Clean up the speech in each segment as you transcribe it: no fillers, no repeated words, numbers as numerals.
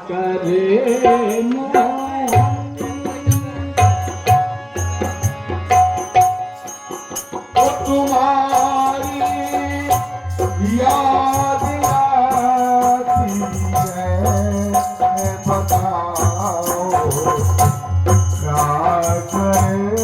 करे ओ तुम्हारी याद आती है, बताओ क्या करे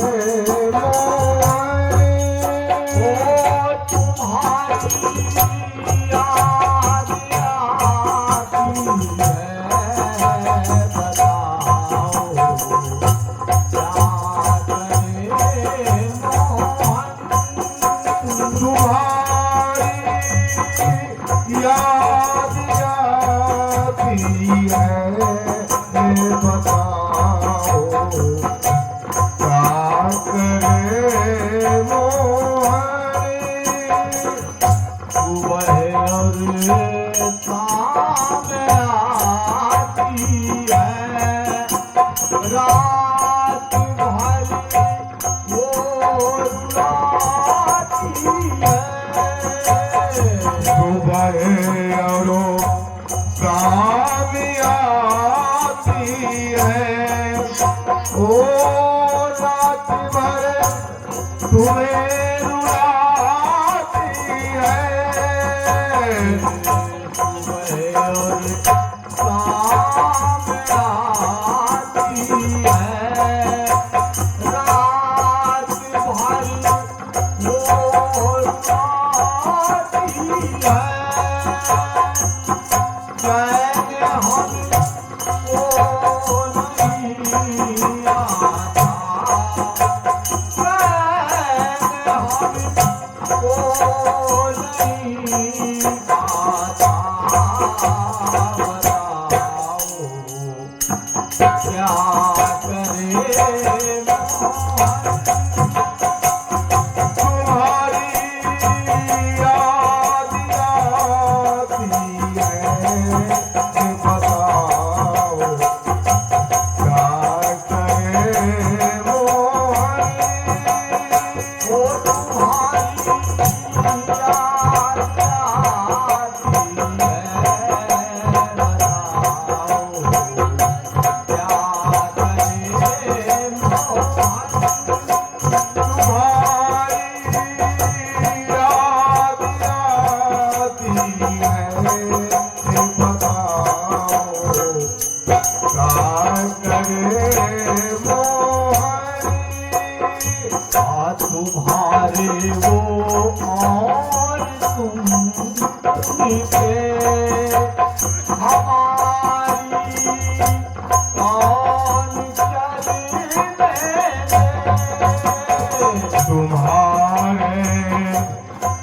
रात भर वो रुलाती है, सुबह और शाम आती है, ओ रात भर तुम्हें रुलाती है, सुबह और शाम आती है, रात भर वो रुलाती है। चैन हमको नहीं आता, चैन हमको नहीं आता, बताओ क्या करे तुम्हारी याद आती है, बताओ क्या करे मोहन। ओ तुम्हारी याद आती है, बताओ क्या करे मोहन। तुम्हारी याद आती है, बताओ क्या करे मोहन। तुम्हारे वो और तुम पे हमारी कौन चले तुम्हारे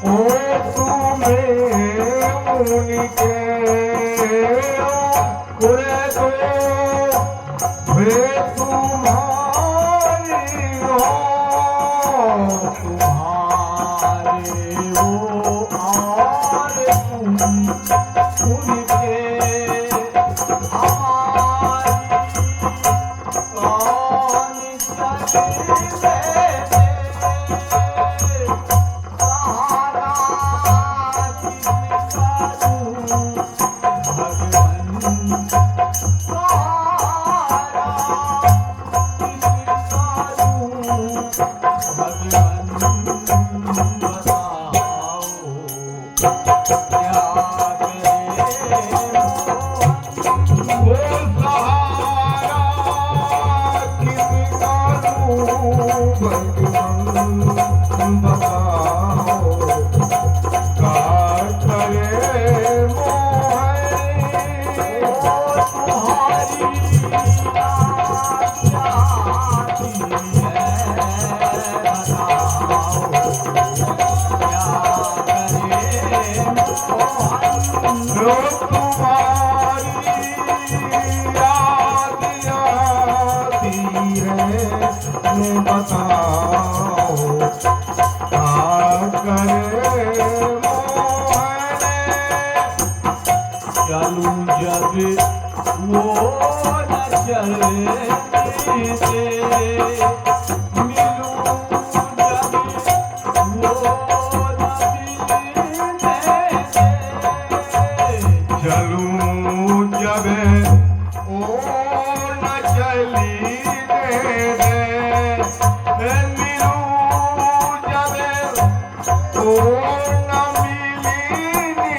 ओ तुम्हें उनके पूरे तो वे तुम्हारी हो, तुम्हारे वो और तुम उनके हमारी कौन चले सहारा किसका दूं भगवन, सहारा किसका दूं भगवन, बताओ क्या करे वो सहारा किसका दूं भगवान, बताओ क्या करे मोहन। तुम्हारी याद आती है, बताओ क्या करे मोहन। जो तुम्हारी याद आती है, बताओ क्या करे मोहन। चलूं जब वो न चलने से, मिलूं जब वो न मिलने से, चलूं जब न मिली नीति।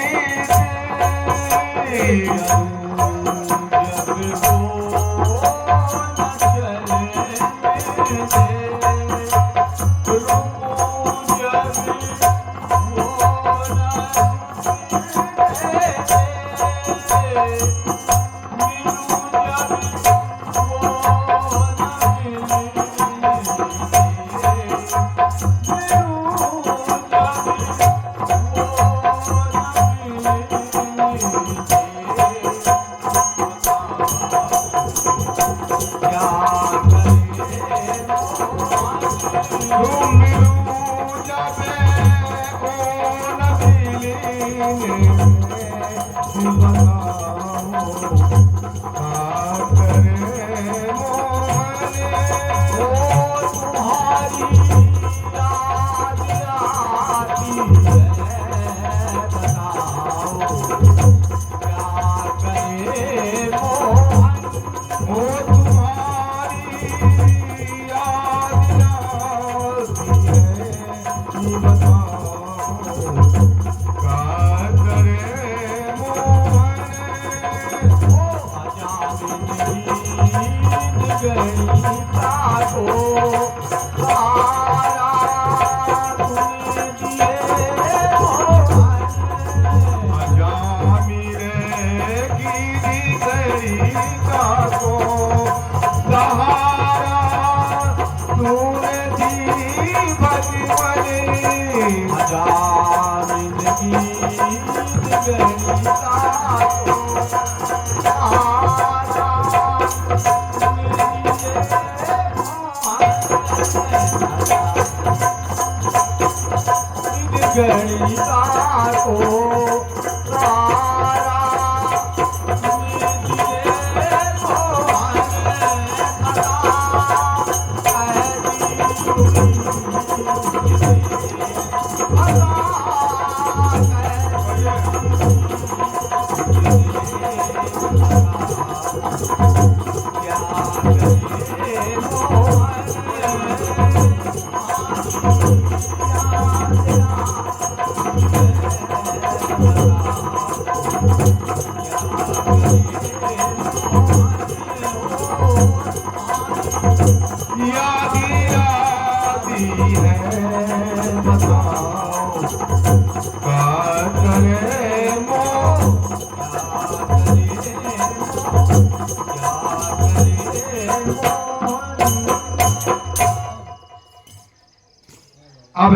अब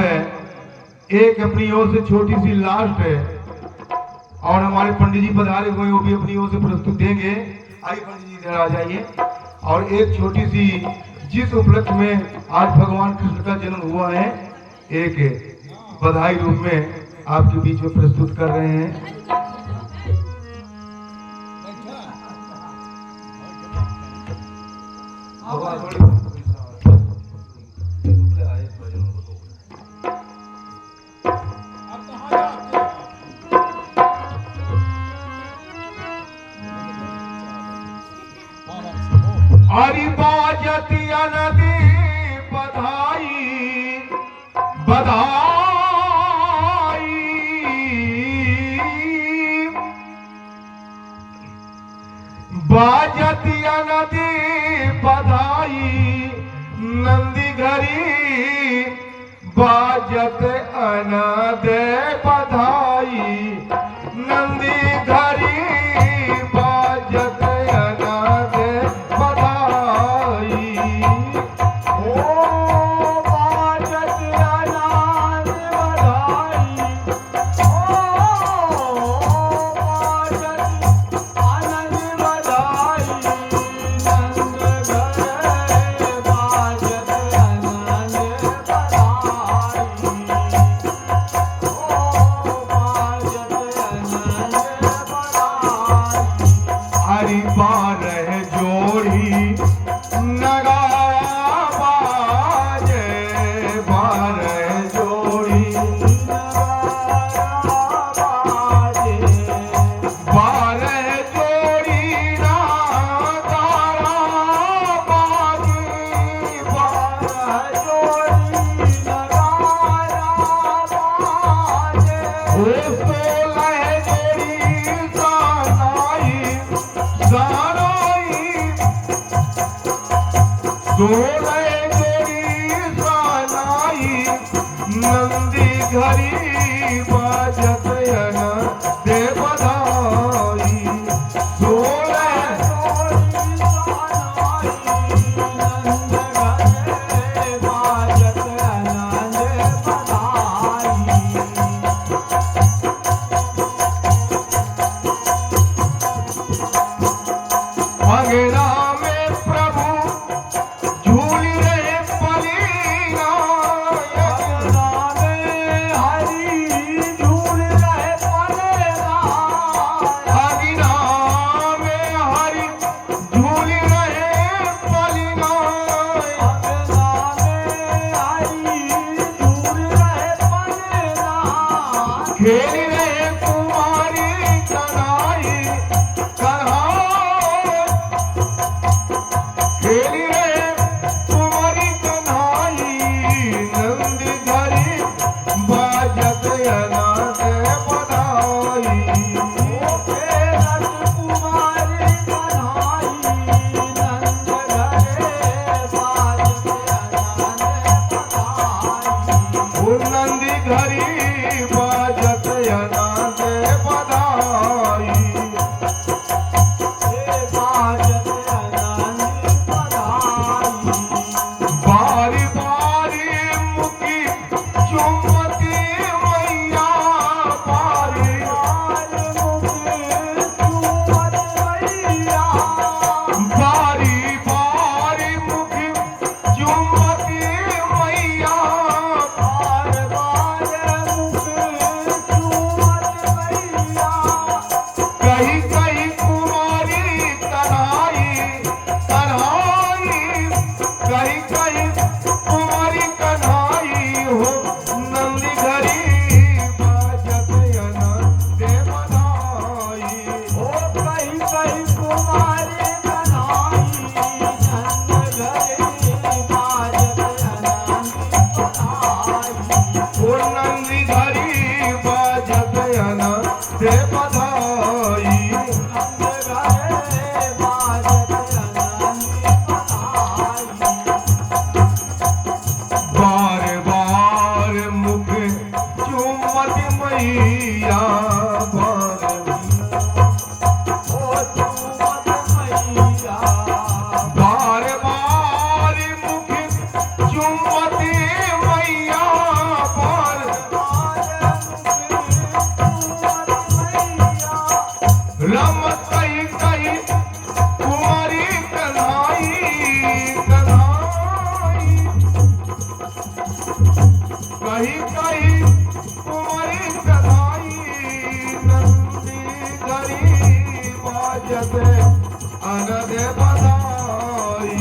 एक अपनी ओर से छोटी सी लास्ट है और हमारे पंडित जी पधारे हुए वो भी अपनी ओर से प्रस्तुत देंगे। आइए पंडित जी इधर आ जाइए। और एक छोटी सी जिस उपलक्ष्य में आज भगवान कृष्ण का जन्म हुआ है एक बधाई रूप में आपके बीच में प्रस्तुत कर रहे हैं। हरि बाजतिया नदी बधाई बधाई बाजतिया नदी बधाई नंदी घरी बाजत अनद बधाई नंदी घरी बाजत अनद बधाई। ओ बाजत अनद बधाई ओ बाजत अनद बधाई नंद घरे बाजत अनद बधाई। ओ बाजत सोले जोड़ी सानाई नंदी घरी बाजत अन दे बधाई सोले अंगना में प्रभु झूल रहे पलीना अंगना में हरि झूल रहे पलीना खेल रहे कुमारी कन्हाई कन्हाई खेल रहे कुमारी कन्हाई नंद घरी बाजत अनाथ बधाई ओ नंद घरी बाजत अनाथ बधाई बारी बारी मुखी चुम्बती मैया बारी बारी बारी मुखी चुम्बती मैया कहीं कहीं कुमारी कन्हाई कन्हाई कहीं कहीं कुमारी कन्हाई हो नंदी घरी बाजत अनंत दे बधाई ओ नंदी घरी बाजत अनंत दे बधाई बार बार मुख चुम्बत मैया बार बार बार मुख चुम्बती मैया बार रमत कहीं कहीं कुमारी कन्हाई कन्हाई कहीं कहीं कुमारी कन्हाई नंदी घरी बाजत अनद बधाई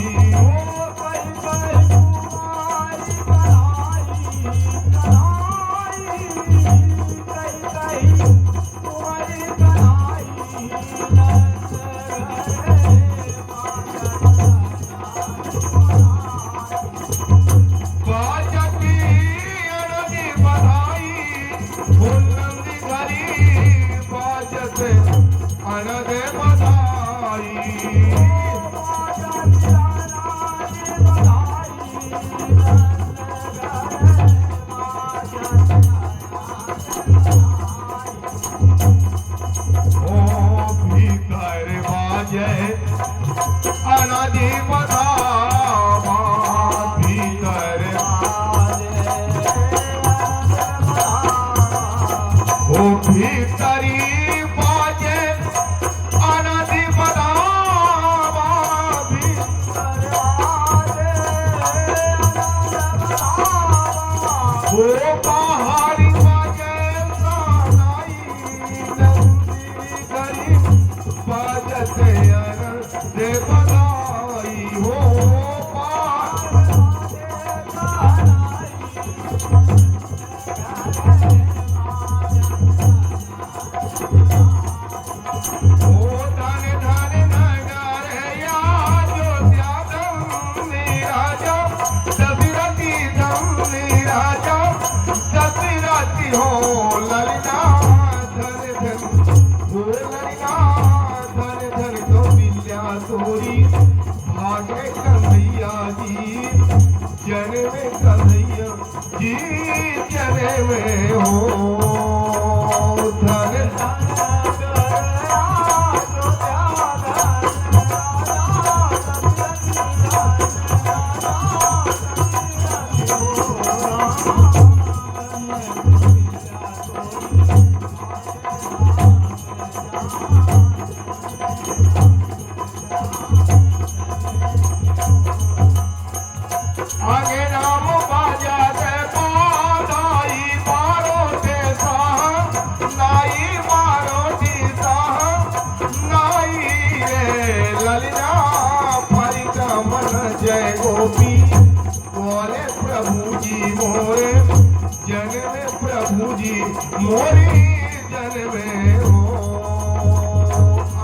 बाजती अनद बधाई ओ नंदी घरी बाजत अनद बधाई ओ भीतर बाजे अनादि बधावा भीतर ओ भीतरी बाजे अनादि बधावा ओ पहाड़ी बाजे सानाई नंदी घरी बाजत अनंत दे बधाई हो धन धन नगरया ज्योत्यादम राजा दशरथी धम राजा दशरथी हो ललिता धन धन हो ललिता धन धन तो विद्या तोरी भागे कन्हैया जी में हो धन आगे नाम बाजा दे नाई मारो दे नाई मारो दी नाई रे ललिता परिक्रमण जय गोपी बोले प्रभु जी मोरे जन में प्रभु जी मोरी जन में हो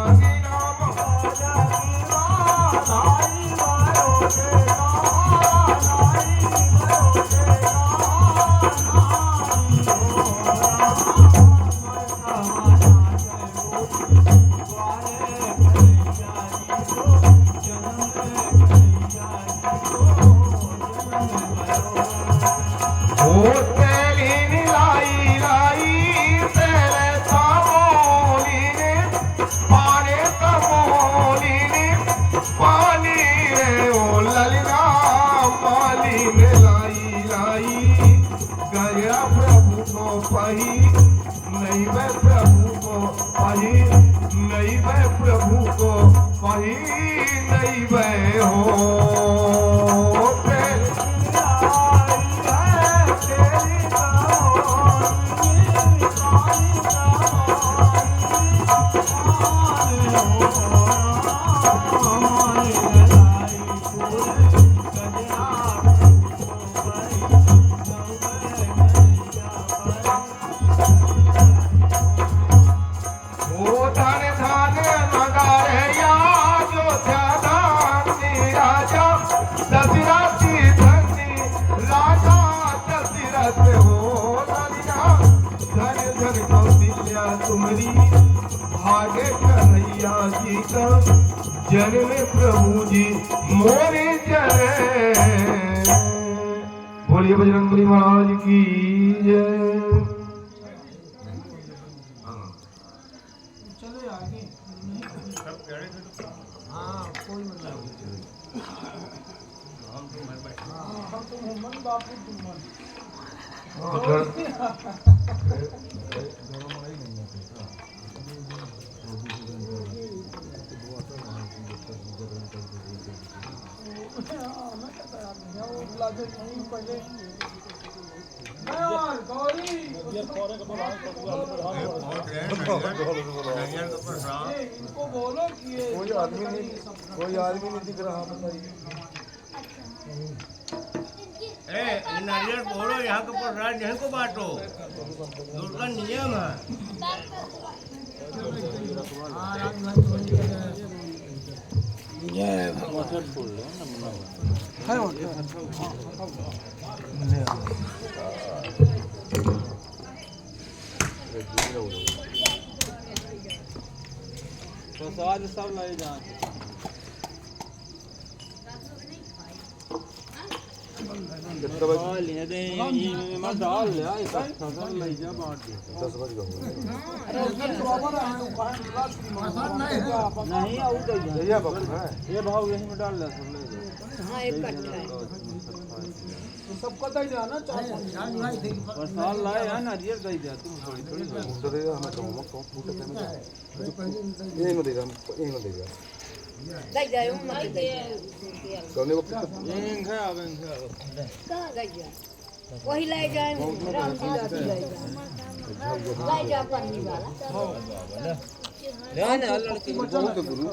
आगे नाम बाजा नाई मारो दे गया प्रभु को पाही नहीं वह प्रभु को पाही नहीं वह प्रभु को पाही नहीं वह हो तुम्हारी भागे कन्हैया जी का जन में प्रभु जी मोरे जन बोलिए बजरंगबली महाराज की जय। चलो आगे कोई मतलब हम तो मोहम्मद बापू तुम इनको बोलो कि कोई आदमी नहीं दिख रहा बताइए। नारियल बोलो यहाँ के प्रसाद यहीं को बांटो दूसरा नियम है। प्रसाद सब ले जाए डाल ले ले जा बांट नहीं ये भाव यही में डाल ले सबको दे जाना प्रसाद लाए है नारियल दे जा तुम थोड़ी Đây đây không mà đây. Còn nếu कहाँ đây giờ? Quay lại ra ram đi lại. Lại ra पानी वाला. ध्यान है लड़की बहुत गुरु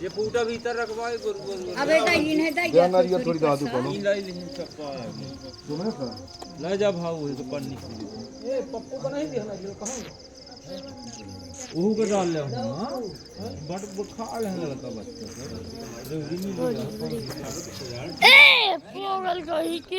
ये पूटा भीतर रखवाए गुरु अब बेटा इन्हें दे या नारियल थोड़ी दादू को लाई ले सकता है तुमने का ला जा भाव है तो पन्नी ए पप्पू का नहीं देना जो कहां ओहू को डाल ले हां बट बुखार है लड़का बच्चा ए पोगल कही की